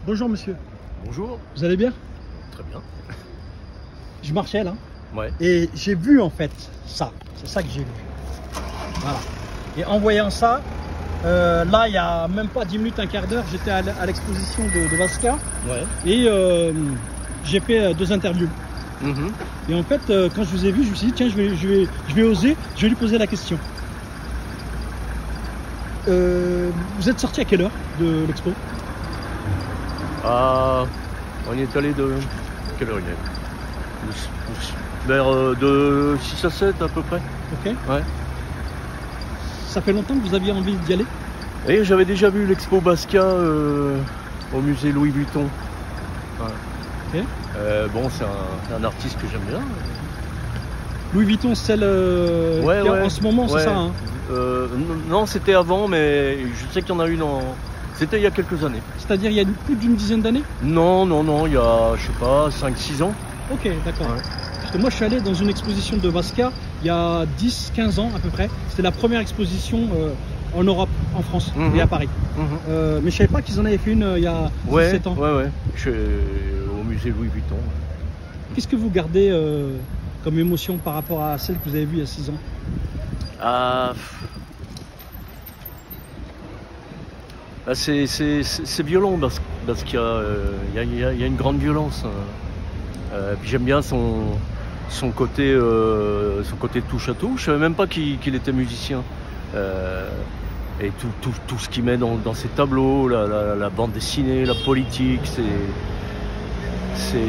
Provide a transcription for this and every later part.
Bonjour monsieur. Bonjour. Vous allez bien? Très bien. Je marchais là. Ouais. Et j'ai vu en fait ça. C'est ça que j'ai vu. Voilà. Et en voyant ça, là il y a même pas 10 minutes, un quart d'heure, j'étais à l'exposition de Vasca. Ouais. Et j'ai fait 2 interviews. Et en fait, quand je vous ai vu, je me suis dit, tiens, je vais oser, je vais lui poser la question. Vous êtes sorti à quelle heure de l'expo? On y est allé de... Quelle heure il est? Vers de 6 à 7 à peu près. Ok. Ouais. Ça fait longtemps que vous aviez envie d'y aller? Et j'avais déjà vu l'expo Basquiat au musée Louis Vuitton. Ouais. Ok. Bon, c'est un artiste que j'aime bien. Louis Vuitton, celle Ouais, qui est ouais. en ce moment, c'est Ouais. ça hein? Non, c'était avant, mais je sais qu'il y en a une en... C'était il y a quelques années. C'est-à-dire il y a plus d'une dizaine d'années? Non, il y a, je sais pas, 5-6 ans. Ok, d'accord. Ouais. Parce que moi, je suis allé dans une exposition de Vasca il y a 10-15 ans à peu près. C'était la première exposition en Europe, en France et à Paris. Mais je savais pas qu'ils en avaient fait une il y a 7 ans. Ouais. Je suis au musée Louis Vuitton. Qu'est-ce que vous gardez comme émotion par rapport à celle que vous avez vue il y a 6 ans? C'est violent parce qu'il y a une grande violence. Puis j'aime bien son côté touche à touche. Je savais même pas qu'il était musicien. Et tout ce qu'il met dans ses tableaux, la bande dessinée, la politique, c'est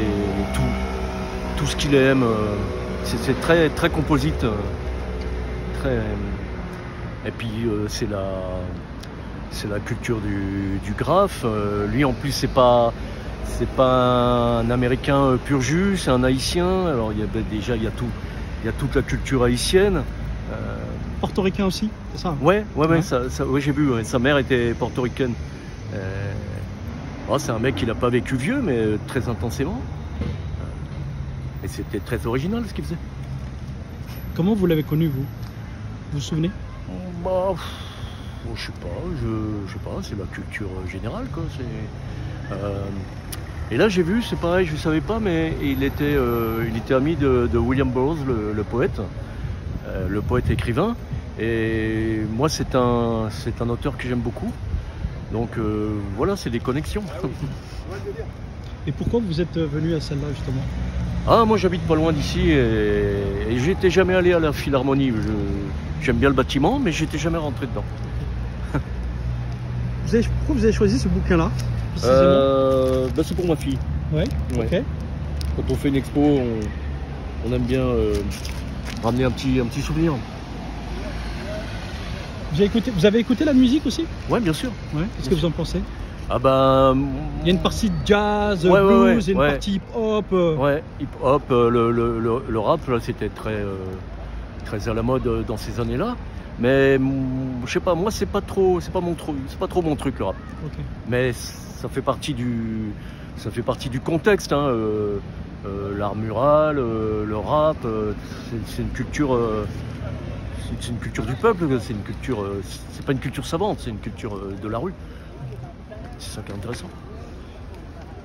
tout ce qu'il aime. C'est très composite. Et puis c'est la culture du graphe. Lui en plus c'est pas un Américain pur jus, c'est un Haïtien. Alors il y a toute la culture haïtienne. Portoricain aussi, c'est ça? Ouais, j'ai vu. Ouais. Sa mère était portoricaine. C'est un mec qui n'a pas vécu vieux, mais très intensément. Et c'était très original ce qu'il faisait. Comment vous l'avez connu, vous? Vous vous souvenez? Je sais pas, c'est la culture générale, quoi. Et là j'ai vu, c'est pareil, je savais pas, mais il était ami de William Burroughs, le poète écrivain. Et moi c'est un auteur que j'aime beaucoup. Donc voilà, c'est des connexions. Et pourquoi vous êtes venu à celle-là justement? Moi j'habite pas loin d'ici et j'étais jamais allé à la Philharmonie. J'aime bien le bâtiment, mais j'étais jamais rentré dedans. Pourquoi vous avez choisi ce bouquin-là? C'est pour ma fille. Ouais. Ok. Quand on fait une expo, on aime bien ramener un petit souvenir. Vous avez écouté la musique aussi? Ouais, bien sûr. Ouais. Qu'est-ce que vous en pensez? Il y a une partie jazz, blues, et une partie hip-hop. Ouais, hip-hop, le rap, là, c'était très à la mode dans ces années-là. Mais je sais pas, moi c'est pas trop mon truc le rap. Okay. Mais ça fait partie du contexte. Hein, l'art mural, le rap, c'est une culture. C'est une culture du peuple. C'est une culture. C'est pas une culture savante, c'est une culture de la rue. C'est ça qui est intéressant.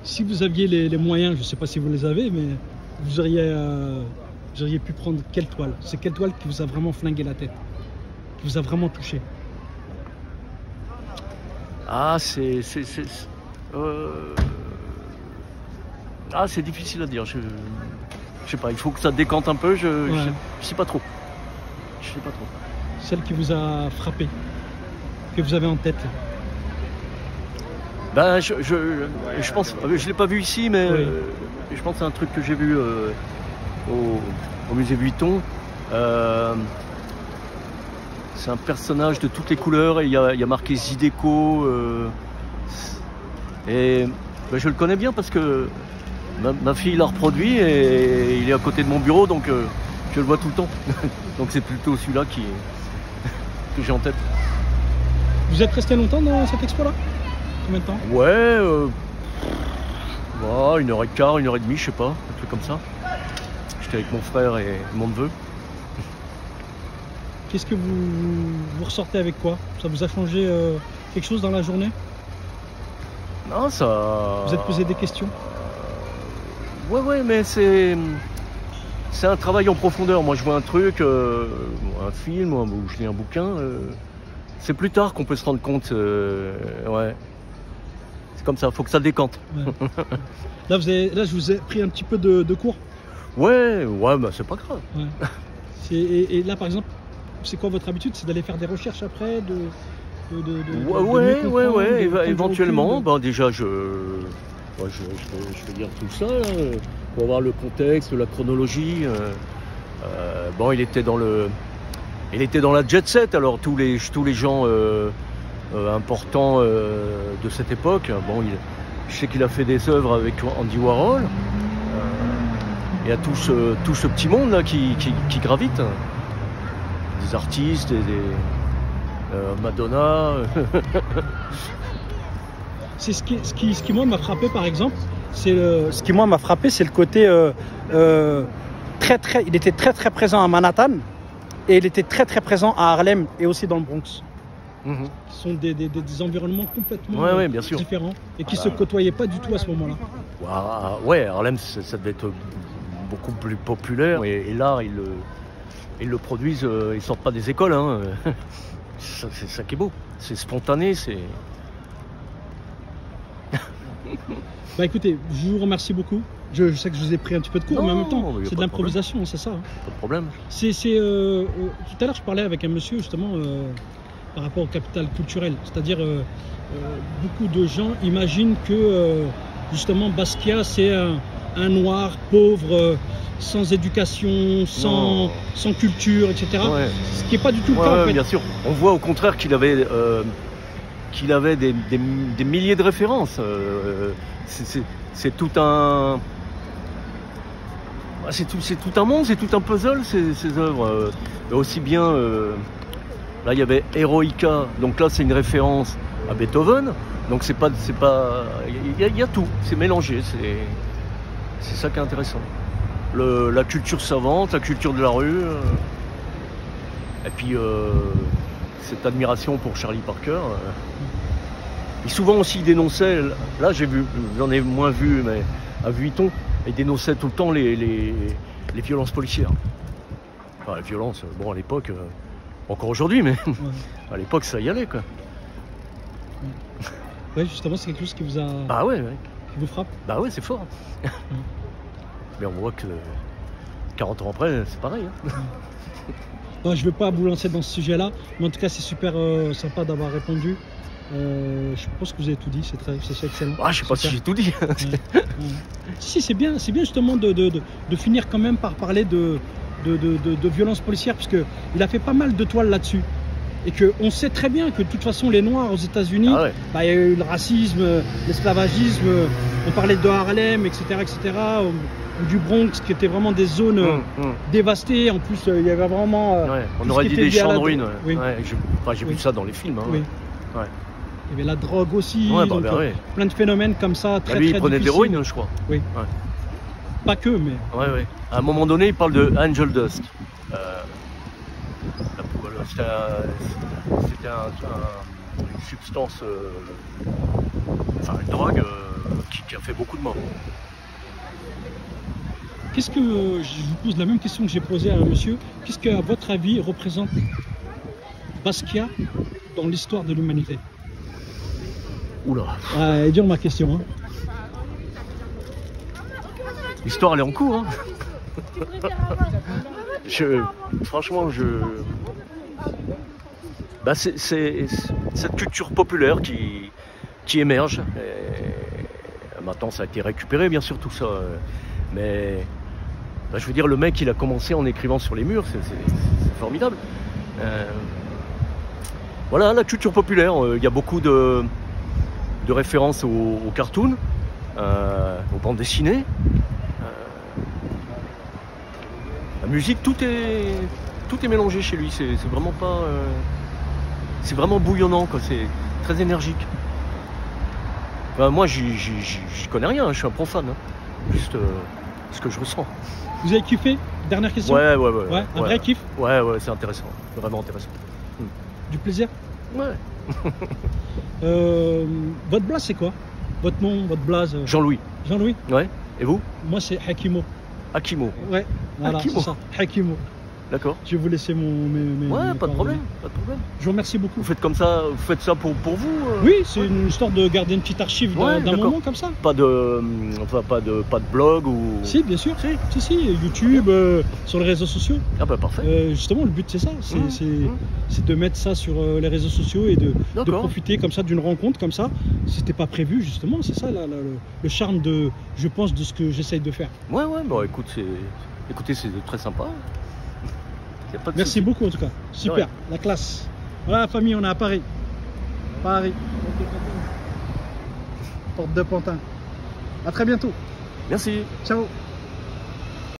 Si vous aviez les moyens, je sais pas si vous les avez, mais vous auriez pu prendre quelle toile? C'est quelle toile qui vous a vraiment flingué la tête? Qui vous a vraiment touché? C'est difficile à dire. Je sais pas, il faut que ça décante un peu. Je sais pas trop. Je sais pas trop. Celle qui vous a frappé, que vous avez en tête? Je pense, je l'ai pas vu ici, mais je pense que c'est un truc que j'ai vu au musée Vuitton. C'est un personnage de toutes les couleurs et il y a marqué Zydeco. Je le connais bien parce que ma fille l'a reproduit et il est à côté de mon bureau, donc je le vois tout le temps. Donc c'est plutôt celui-là que j'ai en tête. Vous êtes resté longtemps dans cette expo-là? Combien de temps? Ouais, 1h15, 1h30, je sais pas, un truc comme ça. J'étais avec mon frère et mon neveu. Qu'est-ce que vous ressortez avec quoi? Ça vous a changé quelque chose dans la journée? Non, ça... Vous êtes posé des questions? Ouais, mais c'est un travail en profondeur. Moi, je vois un truc, un film, ou je lis un bouquin. C'est plus tard qu'on peut se rendre compte. Ouais. C'est comme ça, faut que ça décante. Ouais. Là, je vous ai pris un petit peu de cours. Ouais, bah c'est pas grave. Ouais. Et là, par exemple, c'est quoi votre habitude? C'est d'aller faire des recherches après Ouais, éventuellement. Ben, déjà, je vais lire tout ça là, pour avoir le contexte, la chronologie. Bon, il était dans la jet set, alors tous les gens importants de cette époque. Bon, je sais qu'il a fait des œuvres avec Andy Warhol. Il y a tout ce petit monde là qui gravite. Des artistes et des Madonna. C'est ce qui moi m'a frappé par exemple. Ce qui moi m'a frappé, c'est le côté il était très présent à Manhattan et il était très présent à Harlem et aussi dans le Bronx. Ce sont des environnements complètement bien sûr. différents et qui se côtoyaient pas du tout à ce moment-là. Ouais, Harlem, ça devait être beaucoup plus populaire et là ils le produisent, ils sortent pas des écoles, hein. C'est ça qui est beau, c'est spontané, c'est... Bah écoutez, je vous remercie beaucoup. Je sais que je vous ai pris un petit peu de cours, mais en même temps, c'est de l'improvisation, c'est ça. Hein. Pas de problème. Tout à l'heure, je parlais avec un monsieur justement par rapport au capital culturel. C'est-à-dire, beaucoup de gens imaginent que justement Basquiat, c'est un noir pauvre, sans éducation, sans culture, etc. Ouais. Ce qui n'est pas du tout le cas. En fait. Bien sûr. On voit au contraire qu'il avait des milliers de références. C'est tout un... C'est tout un monde, c'est tout un puzzle, ces œuvres. Aussi bien... là, il y avait Eroica, donc là, c'est une référence à Beethoven. Donc c'est pas... Il y a tout, c'est mélangé, c'est ça qui est intéressant. La culture savante, la culture de la rue, et puis cette admiration pour Charlie Parker. Et souvent aussi, il dénonçait, là j'en ai moins vu, mais à Vuitton, il dénonçait tout le temps les violences policières. Enfin, les violences, bon à l'époque, encore aujourd'hui, mais à l'époque ça y allait quoi. Oui, justement, c'est quelque chose qui vous a... Bah ouais. Qui vous frappe? Bah ouais, c'est fort. Mais on voit que 40 ans après, c'est pareil. Hein. Bon, je ne vais pas vous lancer dans ce sujet-là, mais en tout cas, c'est super sympa d'avoir répondu. Je pense que vous avez tout dit, c'est excellent. Je sais pas si j'ai tout dit. Si, c'est bien justement de finir quand même par parler de violence policière, parce qu'il a fait pas mal de toiles là-dessus. Et qu'on sait très bien que de toute façon les Noirs aux États-Unis, il y a eu le racisme, l'esclavagisme, on parlait de Harlem, etc., ou du Bronx, qui étaient vraiment des zones dévastées. En plus, il y avait vraiment... on aurait dit des champs de ruines. Oui. J'ai vu ça dans les films. Hein. Oui. Ouais. Il y avait la drogue aussi, plein de phénomènes comme ça, très lui, il prenait de l'héroïne, je crois. Oui. Ouais. Pas que, mais... Ouais. À un moment donné, il parle de Angel Dust. C'était une substance, une drogue qui a fait beaucoup de morts. Qu'est-ce que, je vous pose la même question que j'ai posée à un monsieur, qu'est-ce qu'à votre avis représente Basquiat dans l'histoire de l'humanité? Oula. Elle est dure ma question. Hein. L'histoire elle est en cours. Hein. Franchement, c'est cette culture populaire qui émerge. Et maintenant, ça a été récupéré, bien sûr, tout ça. Mais je veux dire, le mec, il a commencé en écrivant sur les murs, c'est formidable. Voilà, la culture populaire. Il y a beaucoup de références aux cartoons, aux bandes dessinées. La musique, tout est mélangé chez lui. C'est vraiment pas... c'est vraiment bouillonnant, quoi. C'est très énergique. Moi, j'y connais rien, je suis un profane. Hein. Juste ce que je ressens. Vous avez kiffé? Dernière question? Ouais. Un vrai kiff? Ouais, c'est intéressant. Vraiment intéressant. Du plaisir? Ouais. Votre blase, c'est quoi? Votre nom, votre blaze Jean-Louis. Jean-Louis. Ouais. Et vous? Moi, c'est Hakimo. Akimo. Ouais, voilà, c'est Hakimo. ça. Hakimo. D'accord. Je vais vous laisser mes Ouais, mes pas de coordonnées. problème. Pas de problème. Je vous remercie beaucoup. Vous faites comme ça, vous faites ça pour vous Oui, c'est une histoire de garder une petite archive Ouais, d'un d'accord. moment comme ça. Pas de, enfin, pas de blog ou. Si, bien sûr. Si, YouTube, sur les réseaux sociaux. Ah bah parfait. Justement, le but c'est ça, Mmh. c'est de mettre ça sur les réseaux sociaux et de D'accord. profiter comme ça d'une rencontre comme ça. C'était pas prévu justement, c'est ça le charme de, je pense, de ce que j'essaye de faire. Ouais, bon, écoutez, c'est très sympa. Y a pas de Merci souci. beaucoup en tout cas, super, Ouais. la classe. Voilà la famille, on est à Paris. Paris. Porte de Pantin. À très bientôt. Merci. Ciao.